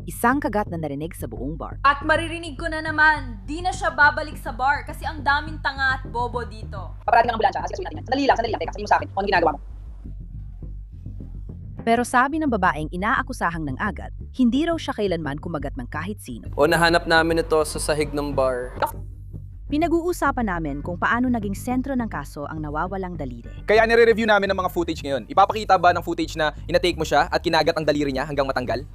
Isang kagat na narinig sa buong bar. At maririnig ko na naman, di na siya babalik sa bar kasi ang daming tanga at bobo dito. Paparating ang ambulansya, kasi natin yan. Sandali lang, teka, sabihin mo sa akin kung ano ginagawa mo. Pero sabi ng babaeng inaakusahang ng agad, hindi raw siya kailanman kumagat ng kahit sino. O nahanap namin ito sa sahig ng bar. Pinag-uusapan namin kung paano naging sentro ng kaso ang nawawalang daliri. Kaya nire-review namin ang mga footage ngayon. Ipapakita ba ng footage na inatake mo siya at kinagat ang daliri niya hanggang matanggal?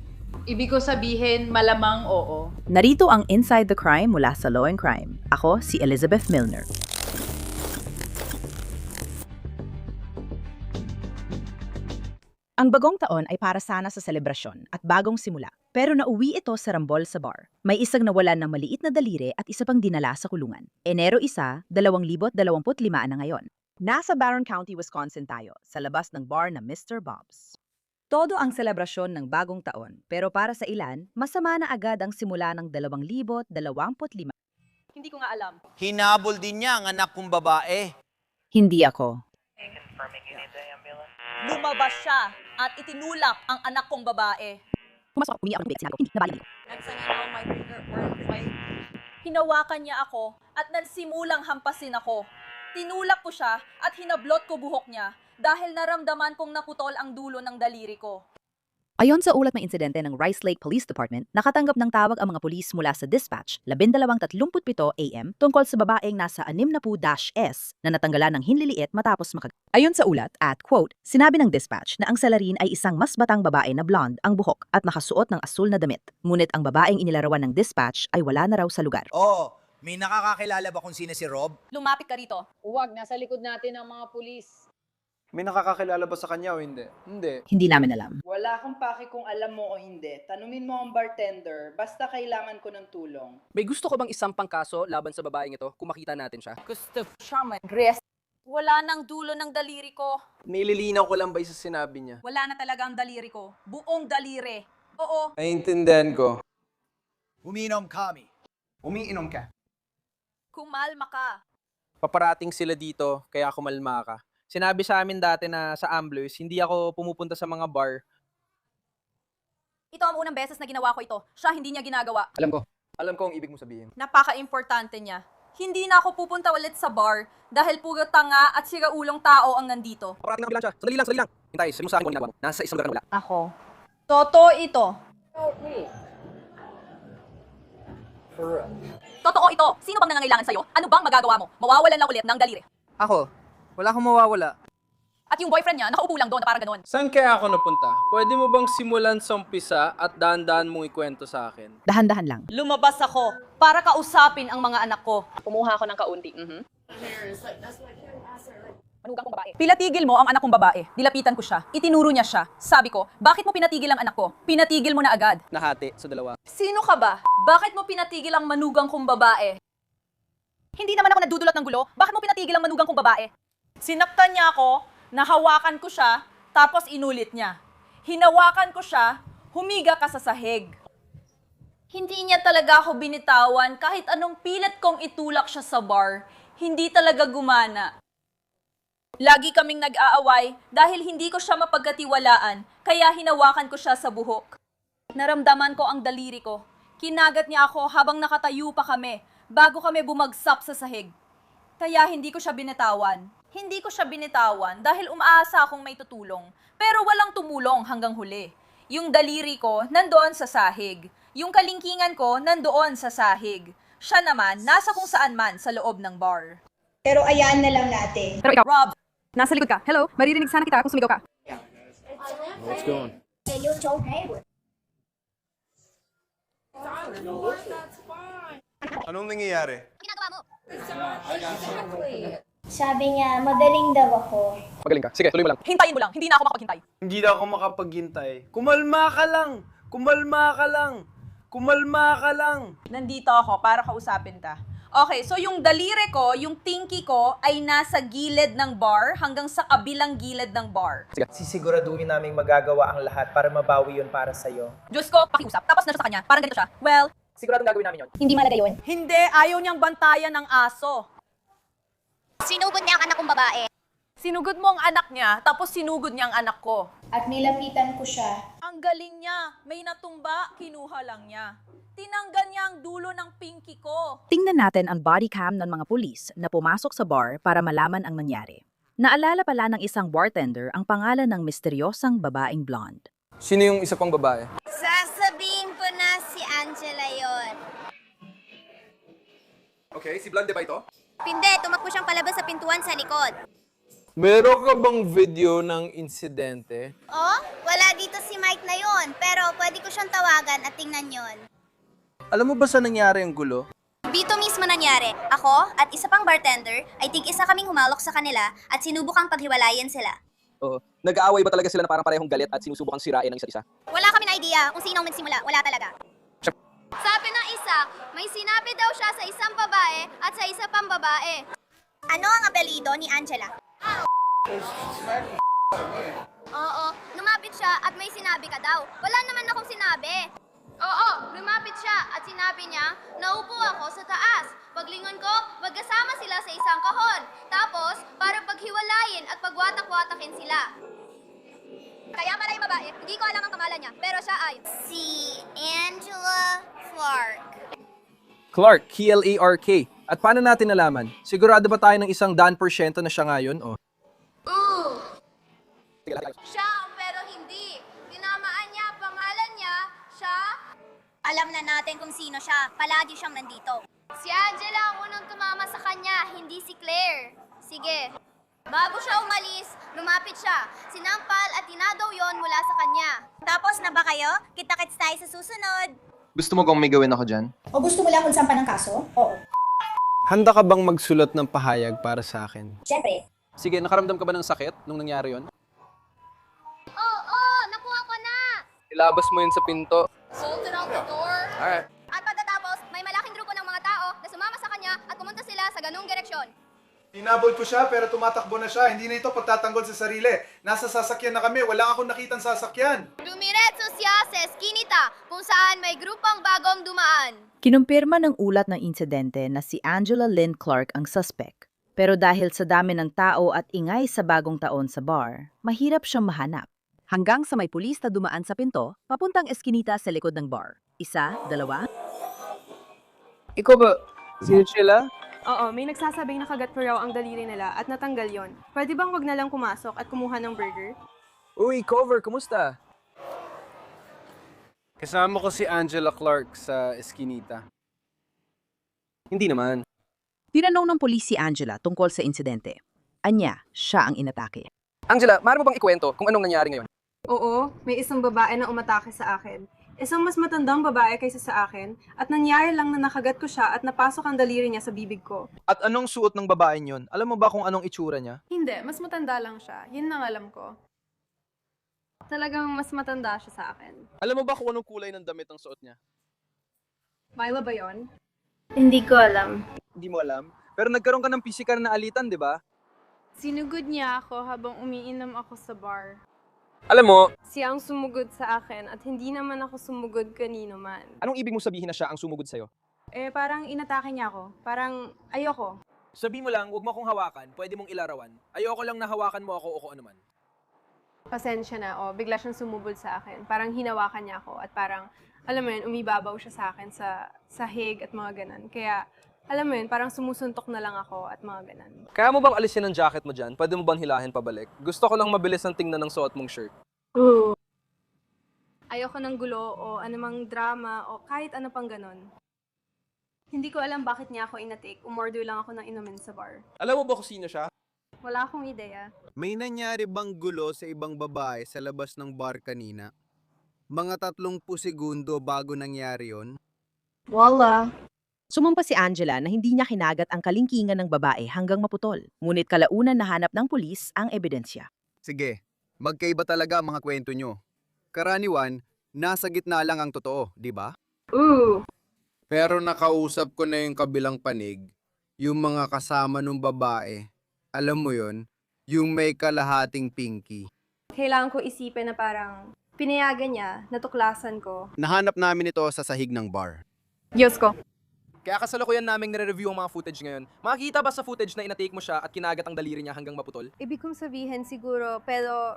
Ibig ko sabihin, malamang oo. Narito ang Inside the Crime mula sa Law and Crime. Ako si Elizabeth Milner. Ang bagong taon ay para sana sa selebrasyon at bagong simula. Pero nauwi ito sa rambol sa bar. May isang nawalan ng maliit na daliri at isa pang dinala sa kulungan. Enero 1, 2025 na ngayon. Nasa Barron County, Wisconsin tayo, sa labas ng bar na Mr. Bob's. Todo ang selebrasyon ng bagong taon, pero para sa ilan, masama na agad ang simula ng 2025. Hindi ko nga alam. Hinabol din niya ang anak kong babae. Hindi ako. Lumabas siya at itinulak ang anak kong babae. Pumasok, umiyak ng big, sinabi ko, hindi, nabali ko. Nagsanginaw my finger or fight. Hinawakan niya ako at nagsimulang hampasin ako. Tinulak ko siya at hinablot ko buhok niya dahil naramdaman kong naputol ang dulo ng daliri ko. Ayon sa ulat ng insidente ng Rice Lake Police Department, nakatanggap ng tawag ang mga pulis mula sa dispatch 12:37 AM tungkol sa babaeng nasa 60-S na natanggalan ng hinliliit matapos makag... Ayon sa ulat at quote, sinabi ng dispatch na ang salarin ay isang mas batang babae na blonde ang buhok at nakasuot ng asul na damit. Ngunit ang babaeng inilarawan ng dispatch ay wala na raw sa lugar. Oo, may nakakakilala ba kung sino si Rob? Lumapit ka rito. Huwag, nasa likod natin ang mga pulis. May nakakakilala ba sa kanya o hindi? Hindi. Hindi namin alam. Wala akong paki kung alam mo o hindi. Tanungin mo ang bartender, basta kailangan ko ng tulong. May gusto ko bang isampang kaso laban sa babaeng ito kung makita natin siya? Gusto siya mag-rest. Wala nang dulo ng daliri ko. Nililinaw ko lang ba sa sinabi niya? Wala na talaga ang daliri ko. Buong daliri. Oo. Naiintindihan ko. Uminom kami. Umiinom ka. Kumalma ka. Paparating sila dito, kaya kumalma ka. Sinabi sa amin dati na sa Amblers, hindi ako pumupunta sa mga bar. Ito ang unang beses na ginawa ko ito. Siya hindi niya ginagawa. Alam ko ang ibig mo sabihin. Napaka-importante niya. Hindi na ako pupunta ulit sa bar dahil puro tanga at siraulong tao ang nandito. Paparating ang ambulansya. Sandali lang. Hintay, sabi mo sa akin kung ginagawa mo. Nasa isang lugar na wala. Ako. Totoo ito. Totoo ito. Sino bang nangangailangan sa'yo? Ano bang magagawa mo? Mawawalan lang ulit ng daliri. Ako? Wala akong mawawala. At yung boyfriend niya, nakaupo lang doon na parang ganoon. Saan kaya ako napunta? Pwede mo bang simulan sa umpisa at dahan-dahan mong ikwento sa akin? Dahan-dahan lang. Lumabas ako para kausapin ang mga anak ko. Kumuha ako ng kaunti. Manugang kong babae. Pinatigil mo ang anak kong babae. Dilapitan ko siya. Itinuro niya siya. Sabi ko, bakit mo pinatigil ang anak ko? Pinatigil mo na agad. Nahati sa dalawa. Sino ka ba? Bakit mo pinatigil ang manugang kong babae? Hindi naman ako nagdudulot ng gulo. Bakit mo pinatigil ang manugang kong babae? Sinaktan niya ako, nahawakan ko siya, tapos inulit niya. Hinawakan ko siya, humiga ka sa sahig. Hindi niya talaga ako binitawan kahit anong pilit kong itulak siya sa bar. Hindi talaga gumana. Lagi kaming nag-aaway dahil hindi ko siya mapagkatiwalaan, kaya hinawakan ko siya sa buhok. Naramdaman ko ang daliri ko. Kinagat niya ako habang nakatayo pa kami, bago kami bumagsak sa sahig. Kaya hindi ko siya binitawan. Hindi ko siya binitawan dahil umaasa akong may tutulong. Pero walang tumulong hanggang huli. Yung daliri ko nandoon sa sahig. Yung kalingkingan ko nandoon sa sahig. Siya naman nasa kung saan man sa loob ng bar. Pero ayaan na lang natin. Pero ikaw, Rob, nasa likod ka. Hello, maririnig sana kita kung sumigaw ka. Let's go on. Anong nangyayari? Sabi niya, magaling daw ako. Magaling ka. Sige, tuloy mo lang. Hintayin mo lang, hindi na ako makapaghintay. Hindi na ako makapaghintay. Kumalma ka lang! Kumalma ka lang! Kumalma ka lang! Nandito ako para kausapin ta. Okay, so yung daliri ko, yung tinky ko, ay nasa gilid ng bar hanggang sa kabilang gilid ng bar. Sisiguraduhin naming magagawa ang lahat para mabawi yun para sa'yo. Diyos ko, pakiusap. Tapos na siya sa kanya. Parang ganito siya. Well, Siguradong gagawin namin yun. Hindi malaga yun. hindi. Ayaw niyang bantayan ng aso. Sinugod niya ang anak kong babae. Sinugod mo ang anak niya, tapos sinugod niya ang anak ko. At nilapitan ko siya. Ang galing niya. May natumba, kinuha lang niya. Tinanggal niya ang dulo ng pinky ko. Tingnan natin ang body cam ng mga pulis na pumasok sa bar para malaman ang nangyari. Naalala pala ng isang bartender ang pangalan ng misteryosang babaeng blonde. Sino yung isa pang babae? Sasabihin ko na si Angela yon. Okay, si Blonde ba ito? Hindi, tumakbo siyang palabas sa pintuan sa likod. Meron ka bang video ng insidente? Oh, wala dito si Mike na yon, pero pwede ko siyang tawagan at tingnan yon. Alam mo ba sa nangyari ang gulo? Dito mismo nangyari. Ako at isa pang bartender ay tig-isa kaming humalok sa kanila at sinubukang paghiwalayan sila. Oo. Nag-aaway ba talaga sila na parang parehong galit at sinusubukang sirain ng isa't isa? Wala kami na idea kung sinong nagsimula. Wala talaga. Sabi ng isa, may sinabi daw siya sa isang babae at sa isa pang babae. Ano ang apelido ni Angela? Oo, lumapit siya at may sinabi ka daw. Wala naman akong sinabi. Oo, lumapit siya at sinabi niya, naupo ako sa taas. Paglingon ko, magkasama sila sa isang kahon. Tapos, para paghiwalayin at pagwatak-watakin sila. Kaya pala yung babae, hindi ko alam ang pangalan niya, pero siya ay... Si Angela Clark. Clark, Clark. At paano natin nalaman? Sigurado ba tayo ng 100% na siya ngayon? O? Siya, pero hindi. Tinamaan niya, pangalan niya, siya... Alam na natin kung sino siya. Palagi siyang nandito. Si Angela ang unang tumama sa kanya, hindi si Claire. Sige. Bago siya umalis, lumapit siya. Sinampal at tinadaw yon mula sa kanya. Tapos na ba kayo? Kita-kits tayo sa susunod. Gusto mo kung may gawin ako dyan? O gusto mo lang kung sampan ng kaso? Oo. Handa ka bang magsulat ng pahayag para sa akin? Siyempre. Sige, nakaramdam ka ba ng sakit nung nangyari yon? Oo, nakuha ko na. Ilabas mo yun sa pinto. Hold it out the door. Alright. At pagkatapos, may malaking grupo ng mga tao na sumama sa kanya at pumunta sila sa ganung direksyon. Hinabol ko siya pero tumatakbo na siya. Hindi na ito pagtatanggol sa sarili. Nasa sasakyan na kami. Wala akong nakitang sasakyan. Dumiretso siya sa eskinita kung saan may grupong bagong dumaan. Kinumpirma ng ulat ng insidente na si Angela Lynn Clark ang suspect. Pero dahil sa dami ng tao at ingay sa bagong taon sa bar, mahirap siyang mahanap. Hanggang sa may pulis na dumaan sa pinto, papuntang eskinita sa likod ng bar. Isa, dalawa. Ikaw ba? Sino sila? Oo, may nagsasabing nakagat ko raw ang daliri nila at natanggal yon. Pwede bang wag na lang pumasok at kumuha ng burger? Uy, Cover, kumusta? Kasama ko si Angela Clark sa Eskinita. Hindi naman. Tinanong ng pulis si Angela tungkol sa insidente. Anya, siya ang inatake. Angela, maaari mo bang ikwento kung anong nangyari ngayon? Oo, may isang babae na umatake sa akin. Isang mas matandang babae kaysa sa akin at nangyari lang na nakagat ko siya at napasok ang daliri niya sa bibig ko. At anong suot ng babaeng yun? Alam mo ba kung anong itsura niya? Hindi, mas matanda lang siya. Yun lang alam ko. Talagang mas matanda siya sa akin. Alam mo ba kung anong kulay ng damit ang suot niya? Myla ba yon? Hindi ko alam. Hindi mo alam. Pero nagkaroon ka ng physical na alitan, di ba? Sinugod niya ako habang umiinom ako sa bar. Alam mo, Siya ang sumugod sa akin at hindi naman ako sumugod kanino man. anong ibig mo sabihin na siya ang sumugod sa'yo? Parang inatake niya ako. Parang ayoko. Sabi mo lang, huwag mo akong hawakan, pwede mong ilarawan. Ayoko lang na hawakan mo ako o kung ano man. Pasensya na, bigla siyang sumubod sa akin. Parang hinawakan niya ako at parang, alam mo yun, umibabaw siya sa akin sa sahig at mga ganan. Kaya, alam mo yun, parang sumusuntok na lang ako at mga ganan. Kaya mo bang alisin ang jacket mo dyan? Pwede mo bang hilahin pabalik? Gusto ko lang mabilis ang tingnan ng suot mong shirt. Ayoko ng gulo o anumang drama o kahit ano pang ganon. Hindi ko alam bakit niya ako inatake. Umorder lang ako ng inumin sa bar. Alam mo ba kung sino siya? Wala akong ideya. May nangyari bang gulo sa ibang babae sa labas ng bar kanina? Mga 30 segundo bago nangyari yon? Wala. Sumumpa si Angela na hindi niya kinagat ang kalingkingan ng babae hanggang maputol. Ngunit kalaunan nahanap ng pulis ang ebidensya. Sige, magkaiba talaga ang mga kwento nyo. Karaniwan, nasa gitna lang ang totoo, di ba? Pero nakausap ko na yung kabilang panig, yung mga kasama ng babae. Alam mo yon, yung may kalahating pinky. Kailangan ko isipin na parang pinayagan niya, natuklasan ko. Nahanap namin ito sa sahig ng bar. Diyos ko. Kaya kasalukuyan naming nire-review ang mga footage ngayon. Makikita ba sa footage na inatake mo siya at kinagat ang daliri niya hanggang maputol? Ibig kong sabihin siguro, pero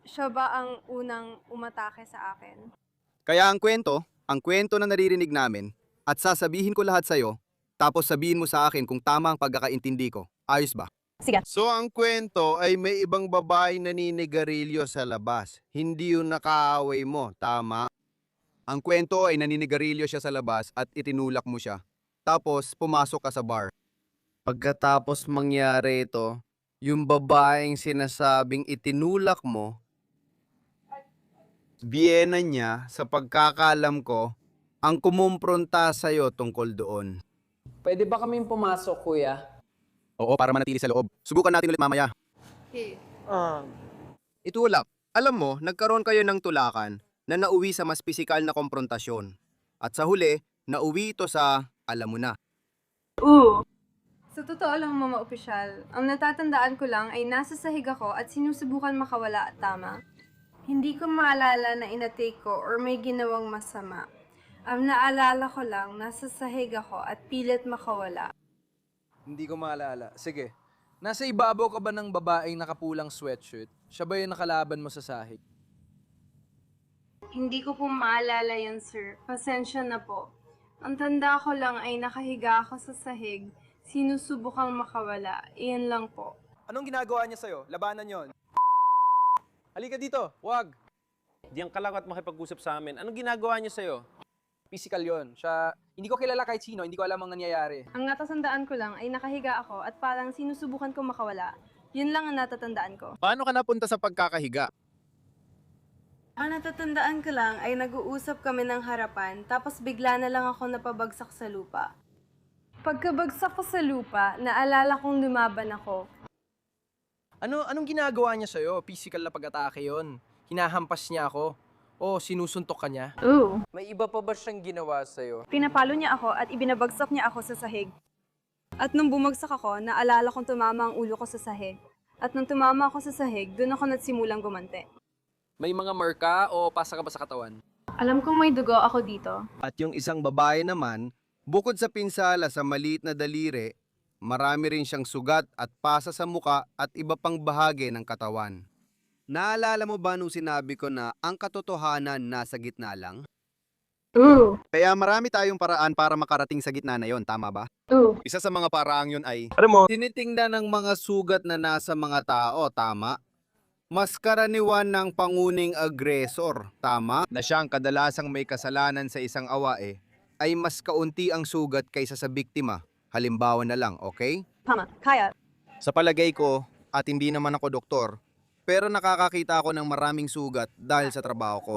siya ba ang unang umatake sa akin? Kaya ang kwento na naririnig namin, at sasabihin ko lahat sa'yo, tapos sabihin mo sa akin kung tama ang pagkakaintindi ko. Ayos ba? Sige. So ang kwento ay may ibang babae naninigarilyo sa labas. Hindi yung nakaaway mo, tama? Ang kwento ay naninigarilyo siya sa labas at itinulak mo siya. Tapos pumasok ka sa bar. Pagkatapos mangyari ito, yung babaeng sinasabing itinulak mo, biyena niya, sa pagkakalam ko, ang kumumpronta sa'yo tungkol doon. Pwede ba kaming pumasok, kuya? Oo, para manatili sa loob. Subukan natin ulit mamaya. Okay. Itulak. Alam mo, nagkaroon kayo ng tulakan na nauwi sa mas pisikal na komprontasyon. At sa huli, nauwi ito sa, alam mo na. Sa totoo lang, Mama Opisyal, ang natatandaan ko lang ay nasa sahig ako at sinusubukan makawala at tama. Hindi ko maalala na inatake ko or may ginawang masama. Ang naalala ko lang, nasa sahig ako at pilit makawala. Hindi ko maalala. Sige. Nasa ibabaw ka ba ng babaeng nakapulang sweatshirt? Siya ba yung nakalaban mo sa sahig? Hindi ko po maalala yan, sir. Pasensya na po. Ang tanda ko lang ay nakahiga ako sa sahig, sinusubukang makawala. Iyan lang po. Anong ginagawa niya sa'yo? Labanan yon. Halika dito, wag. Diyan ka lang at makipag-usap sa amin. Anong ginagawa niya sa'yo? Physical yon. Siya, hindi ko kilala kahit sino, hindi ko alam ang nangyayari. Ang natatandaan ko lang ay nakahiga ako at parang sinusubukan ko makawala. Yun lang ang natatandaan ko. Paano ka napunta sa pagkakahiga? Ang natatandaan ko lang ay nag-uusap kami ng harapan tapos bigla na lang ako napabagsak sa lupa. Pagkabagsak ko sa lupa, naalala kong lumaban ako. Anong ginagawa niya sa'yo? Physical na pag-atake yon. Hinahampas niya ako. O sinusuntok ka niya? Ooh. May iba pa ba siyang ginawa sa'yo? Pinapalo niya ako at ibinabagsak niya ako sa sahig. At nung bumagsak ako, naalala kong tumama ang ulo ko sa sahig. At nung tumama ako sa sahig, doon ako nagsimulang gumante. May mga marka o pasa ka ba sa katawan? Alam kong may dugo ako dito. At yung isang babae naman, bukod sa pinsala sa maliit na daliri, marami rin siyang sugat at pasa sa muka at iba pang bahagi ng katawan. Naalala mo ba nung sinabi ko na ang katotohanan nasa gitna lang? Ooh. Kaya marami tayong paraan para makarating sa gitna na yon, tama ba? Ooh. Isa sa mga paraang yun ay, Tinitingnan ng mga sugat na nasa mga tao, tama? Mas karaniwan ng panguning agresor, tama? Na siyang kadalasang may kasalanan sa isang awae, ay mas kaunti ang sugat kaysa sa biktima. Halimbawa na lang, okay? Tama, kaya. Sa palagay ko, at hindi naman ako doktor, pero nakakakita ako ng maraming sugat dahil sa trabaho ko.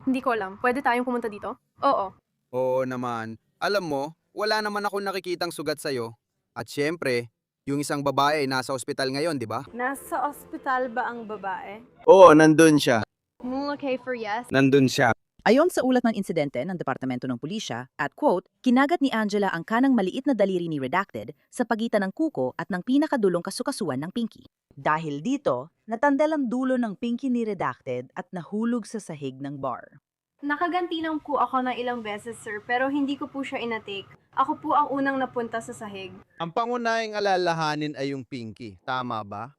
Hindi ko alam. Pwede tayong pumunta dito? Oo. Oo naman. Alam mo, wala naman ako nakikitang sugat sa'yo. At syempre, yung isang babae nasa ospital ngayon, di ba? Nasa ospital ba ang babae? Oo, nandun siya. Okay for yes. Nandun siya. Ayon sa ulat ng insidente ng Departamento ng Pulisya, at quote, kinagat ni Angela ang kanang maliit na daliri ni Redacted sa pagitan ng kuko at ng pinakadulong kasukasuan ng Pinky. Dahil dito, natandal ang dulo ng Pinky ni Redacted at nahulog sa sahig ng bar. Nakaganti lang po ako ng ilang beses, sir, pero hindi ko po siya inatake. Ako po ang unang napunta sa sahig. Ang pangunahing alalahanin ay yung Pinky, tama ba?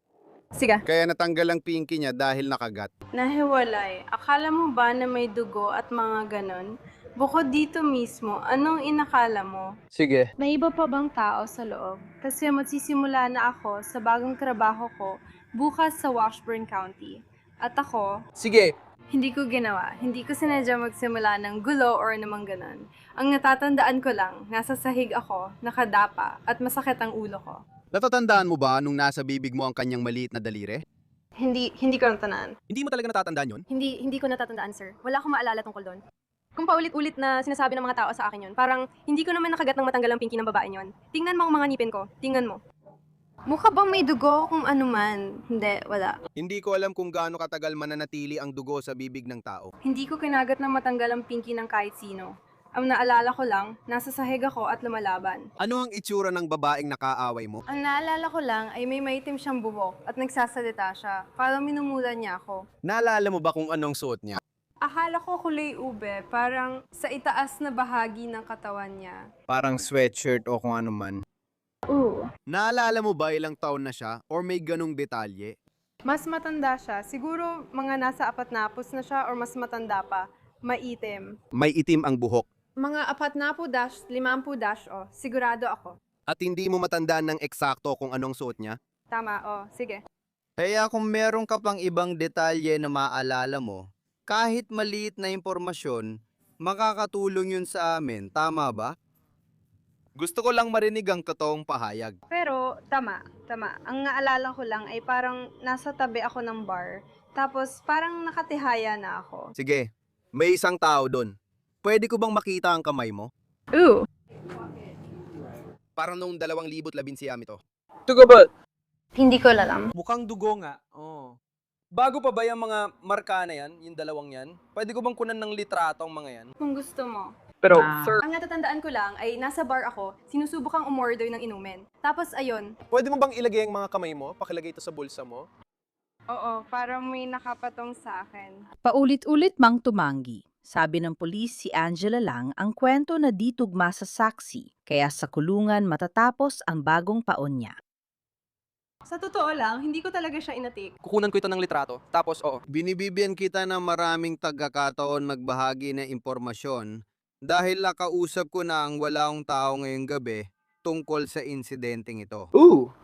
Sige. Kaya natanggal ang Pinky niya dahil nakagat. Nahiwalay. Akala mo ba na may dugo at mga ganon? Bukod dito mismo, anong inakala mo? Sige. May iba pa bang tao sa loob? Kasi magsisimula na ako sa bagong trabaho ko bukas sa Washburn County. At ako, Sige. hindi ko ginawa. Hindi ko sinadya magsimula ng gulo or namang ganon. Ang natatandaan ko lang, nasa sahig ako, nakadapa, at masakit ang ulo ko. Natatandaan mo ba nung nasa bibig mo ang kanyang maliit na daliri? Hindi ko natatandaan. Hindi mo talaga natatandaan yun? Hindi ko natatandaan, sir. Wala akong maalala tungkol doon. Kung paulit-ulit na sinasabi ng mga tao sa akin yun, parang hindi ko naman nakagat ng matanggal ang Pinky ng babae yun. Tingnan mo ang mga ngipin ko. Tingnan mo. Mukha bang may dugo kung ano man? Hindi, wala. Hindi ko alam kung gaano katagal mananatili ang dugo sa bibig ng tao. Hindi ko kinagat na matanggal ang Pinky ng kahit sino. Ang naalala ko lang, nasa sahig ako at lumalaban. Ano ang itsura ng babaeng nakaaway mo? Ang naalala ko lang ay may maitim siyang buhok at nagsasalita siya. Parang minumulan niya ako. Naalala mo ba kung anong suot niya? Akala ko kulay ube, parang sa itaas na bahagi ng katawan niya. Parang sweatshirt o kung ano man. Ooh. Naalala mo ba ilang taon na siya or may ganong detalye? Mas matanda siya. Siguro mga nasa 4 na siya or mas matanda pa. Maitim. May itim ang buhok. Mga 40-50 oh. Sigurado ako. At hindi mo matandaan ng eksakto kung anong suot niya? Tama, oh. Sige. Kaya kung meron ka pang ibang detalye na maalala mo, kahit maliit na impormasyon, makakatulong yun sa amin, tama ba? Gusto ko lang marinig ang totoong pahayag. Pero, tama. Ang naalala ko lang ay parang nasa tabi ako ng bar. Tapos, parang nakatihaya na ako. Sige, may isang tao doon. Pwede ko bang makita ang kamay mo? Ooh. Parang noong 2011 ito. Tugo ba? Hindi ko alam. Mukhang dugo nga. Oh. Bago pa ba yung mga marka na yan, yung dalawang yan? Pwede ko bang kunan ng litrato ang mga yan? Kung gusto mo. Pero, sir, Ang natatandaan ko lang ay nasa bar ako, sinusubukang umorder ng inumin. Tapos ayun, pwede mo bang ilagay ang mga kamay mo? Pakilagay ito sa bulsa mo? oo, parang may nakapatong sa akin. Paulit-ulit mang tumanggi. Sabi ng pulis si Angela lang ang kwento na di tugma sa saksi, kaya sa kulungan matatapos ang bagong paon niya. Sa totoo lang, hindi ko talaga siya inatik. Kukunan ko ito ng litrato. Tapos, oo. Binibibigyan kita ng maraming tagakataon magbahagi ng impormasyon dahil nakausap ko na ang walaong tao ngayong gabi tungkol sa insidenteng ito. Ooh!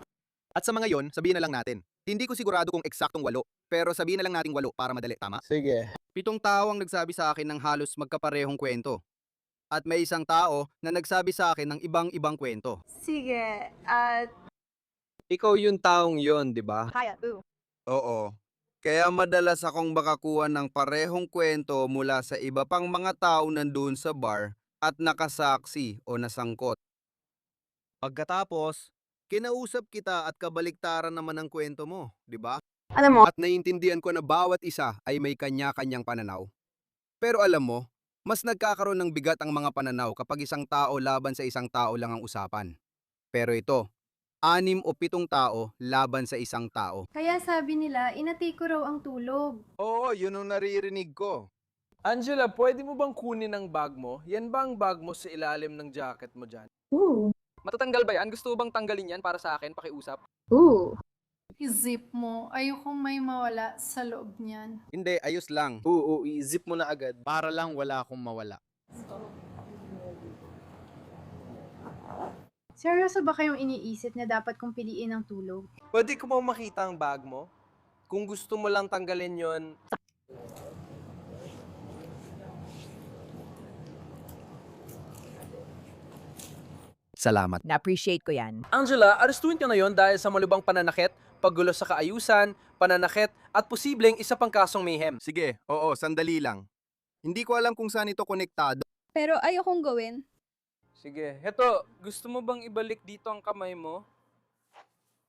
At sa mga yon, sabihin na lang natin. Hindi ko sigurado kung eksaktong 8, pero sabihin na lang nating 8 para madali, tama? Sige. 7 tao ang nagsabi sa akin ng halos magkaparehong kwento. At may isang tao na nagsabi sa akin ng ibang-ibang kwento. Sige, at Ikaw yung taong yon, di ba? kaya, Oo. Kaya madalas akong makakuha ng parehong kwento mula sa iba pang mga tao nandun sa bar at nakasaksi o nasangkot. Pagkatapos, kinausap kita at kabaliktaran naman ang kwento mo, di ba? Alam mo, At naiintindihan ko na bawat isa ay may kanya-kanyang pananaw. Pero alam mo, mas nagkakaroon ng bigat ang mga pananaw kapag isang tao laban sa isang tao lang ang usapan. Pero ito, 6 o 7 tao laban sa isang tao. kaya sabi nila, inati ko raw ang tulog. Oo, yun ang naririnig ko. Angela, pwede mo bang kunin ang bag mo? Yan ba ang bag mo sa ilalim ng jacket mo dyan? Ooh. Matatanggal ba yan? Gusto mo bang tanggalin yan para sa akin? Pakiusap. Ooh. I-zip mo. Ayoko may mawala sa loob niyan. Hindi, ayos lang. Oo, i-zip mo na agad. Para lang wala akong mawala. Seryoso ba kayong iniisip na dapat kong piliin ang tulog? Pwede ko bang makita ang bag mo? Kung gusto mo lang tanggalin yon. Salamat. Na-appreciate ko yan. Angela, arestuin ka na yon dahil sa malubang pananakit, paggulo sa kaayusan, pananakit, at posibleng isa pang kasong mayhem. Sige, oo, sandali lang. Hindi ko alam kung saan ito konektado. Pero ayokong gawin. Sige, heto, gusto mo bang ibalik dito ang kamay mo?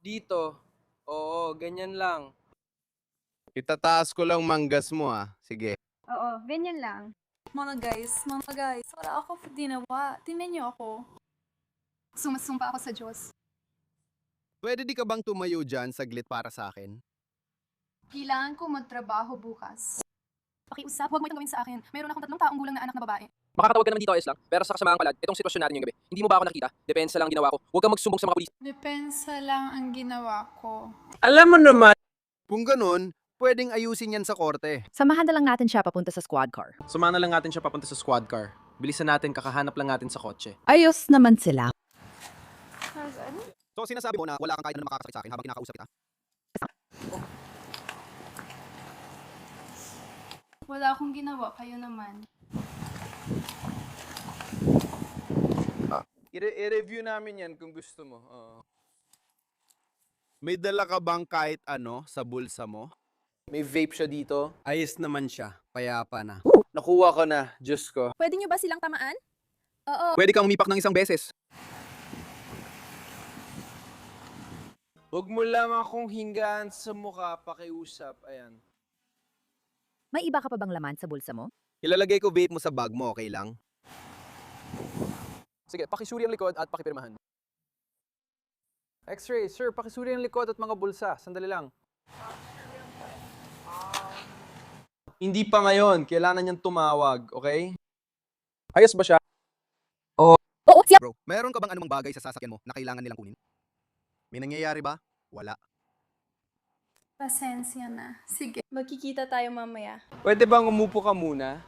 Dito. Oo, ganyan lang. Itataas ko lang manggas mo Sige. Oo, ganyan lang. Mga guys, wala ako ginawa. Tingnan niyo ako. Sumasumpa ako sa Diyos. Pwede di ka bang tumayo dyan saglit para sa akin? Kailangan ko magtrabaho bukas. Pakiusap, huwag mo itong gawin sa akin. Mayroon akong 3 taong gulang na anak na babae. Makakatawag ka naman dito, ayos lang. Pero sa kasamaang palad, itong sitwasyon natin yung gabi. Hindi mo ba ako nakita? Depensa lang ang ginawa ko. Huwag kang magsumbong sa mga pulis. Depensa lang ang ginawa ko. Alam mo naman. Kung ganun, pwedeng ayusin yan sa korte. Samahan na lang natin siya papunta sa squad car. Sumana lang natin siya papunta sa squad car. Bilisan natin, kakahanap lang natin sa kotse. Ayos naman sila. So sinasabi mo na wala kang kahit na makakasakit sa akin habang kinakausap kita? Wala akong ginawa, kayo naman. I-review namin yan kung gusto mo. May dala ka bang kahit ano sa bulsa mo? May vape siya dito. Ayos naman siya, payapa na. Nakuha ko na, Diyos ko. Pwede niyo ba silang tamaan? Oo. Pwede kang umipak ng isang beses. Huwag mo lang akong hinggaan sa mukha, pakiusap. Ayan. May iba ka pa bang laman sa bulsa mo? Ilalagay ko vape mo sa bag mo, okay lang? Sige, pakisuri ang likod at pakipirmahan. X-ray, sir, pakisuri ang likod at mga bulsa. Sandali lang. Hindi pa ngayon. Kailangan niyang tumawag, okay? Ayos ba siya? Oo, Bro, meron ka bang anumang bagay sa sasakyan mo na kailangan nilang kunin? May nangyayari ba? Wala. Pasensya na. Sige, magkikita tayo mamaya. Pwede bang umupo ka muna?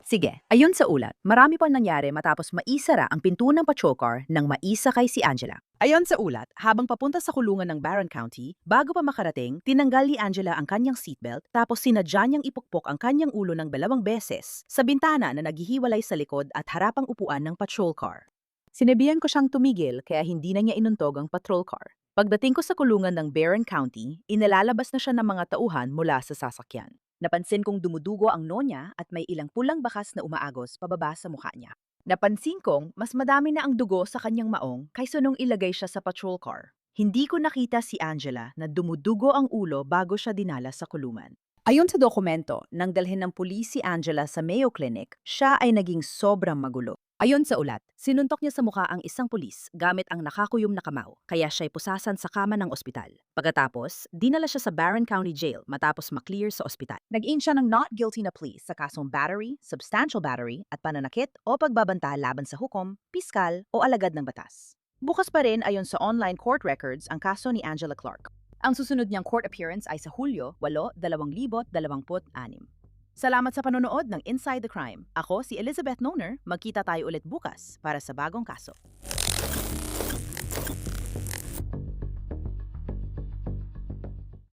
Sige, ayon sa ulat, marami pang nangyari matapos maisara ang pinto ng patrol car nang maisakay si Angela. Ayon sa ulat, habang papunta sa kulungan ng Barron County, bago pa makarating, tinanggal ni Angela ang kanyang seatbelt tapos sinadya niyang ipukpok ang kanyang ulo ng 2 beses sa bintana na naghihiwalay sa likod at harapang upuan ng patrol car. Sinabihan ko siyang tumigil kaya hindi na niya inuntog ang patrol car. Pagdating ko sa kulungan ng Barron County, inalalabas na siya ng mga tauhan mula sa sasakyan. Napansin kong dumudugo ang noo niya at may ilang pulang bakas na umaagos pababa sa mukha niya. Napansin kong mas madami na ang dugo sa kanyang maong kaysa nung ilagay siya sa patrol car. Hindi ko nakita si Angela na dumudugo ang ulo bago siya dinala sa kulungan. Ayon sa dokumento, nang dalhin ng pulis si Angela sa Mayo Clinic, siya ay naging sobrang magulo. Ayon sa ulat, sinuntok niya sa mukha ang isang pulis gamit ang nakakuyom na kamao, kaya siya'y pusasan sa kama ng ospital. Pagkatapos, dinala siya sa Barron County Jail matapos maklear sa ospital. Nag-in siya ng not guilty na plea sa kasong battery, substantial battery, at pananakit o pagbabanta laban sa hukom, piskal o alagad ng batas. Bukas pa rin ayon sa online court records ang kaso ni Angela Clark. Ang susunod niyang court appearance ay sa Hulyo 8, 2026. Salamat sa panonood ng Inside the Crime. Ako si Elizabeth Noner. Magkita tayo ulit bukas para sa bagong kaso.